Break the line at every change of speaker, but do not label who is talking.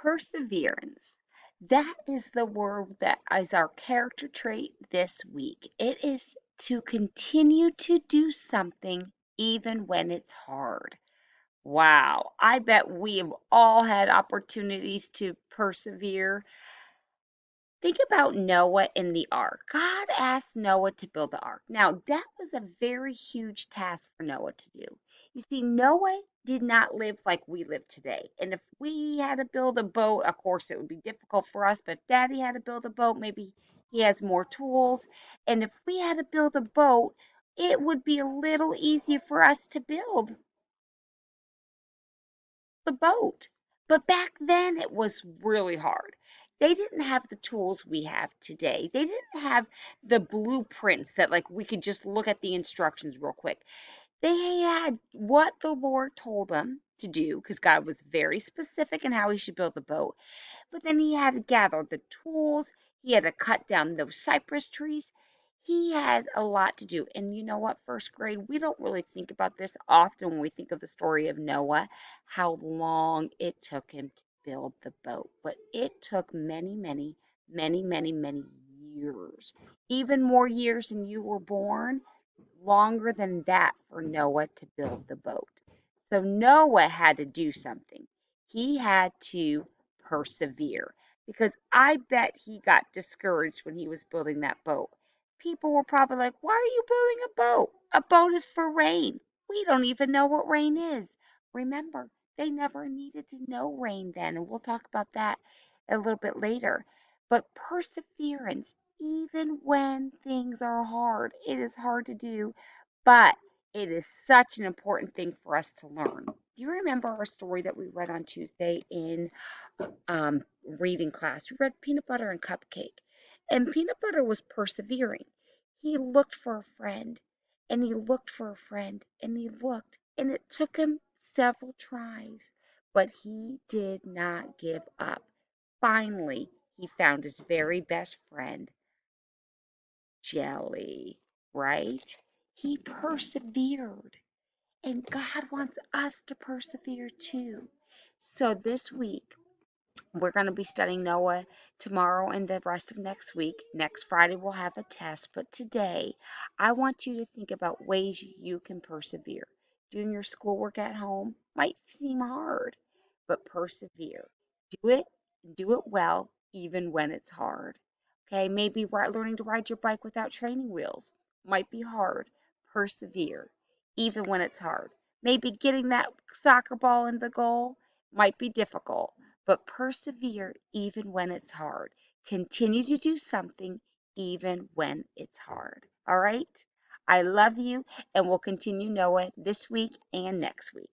Perseverance. That is the word that is our character trait this week. It is to continue to do something even when it's hard. Wow. I bet we have all had opportunities to persevere. Think about Noah and the ark. God asked Noah to build the ark. Now, that was a very huge task for Noah to do. You see, Noah did not live like we live today. And if we had to build a boat, of course, it would be difficult for us. But if Daddy had to build a boat, maybe he has more tools. And if we had to build a boat, it would be a little easier for us to build the boat. But back then it was really hard. They didn't have the tools we have today. They didn't have the blueprints that like we could just look at the instructions real quick. They had what the Lord told them to do because God was very specific in how he should build the boat. But then he had to gather the tools. He had to cut down those cypress trees. He had a lot to do. And you know what, first grade, we don't really think about this often when we think of the story of Noah, how long it took him to build the boat. But it took many, many, many, many, many years. Even more years than you were born, longer than that for Noah to build the boat. So Noah had to do something. He had to persevere because I bet he got discouraged when he was building that boat. People were probably like, "Why are you building a boat? A boat is for rain. We don't even know what rain is." Remember, they never needed to know rain then, and we'll talk about that a little bit later. But perseverance, even when things are hard, it is hard to do, but it is such an important thing for us to learn. Do you remember our story that we read on Tuesday in reading class? We read Peanut Butter and Cupcake. And Peanut Butter was persevering. He looked for a friend, and he looked for a friend, and he looked, and it took him several tries, but he did not give up. Finally, he found his very best friend, Jelly, right? He persevered. And God wants us to persevere too. So this week, we're going to be studying Noah tomorrow and the rest of next week. Next Friday, we'll have a test. But today, I want you to think about ways you can persevere. Doing your schoolwork at home might seem hard, but persevere. Do it, do it well, even when it's hard. Okay, maybe learning to ride your bike without training wheels might be hard. Persevere, even when it's hard. Maybe getting that soccer ball in the goal might be difficult, but persevere even when it's hard. Continue to do something even when it's hard. All right? I love you, and we'll continue Noah this week and next week.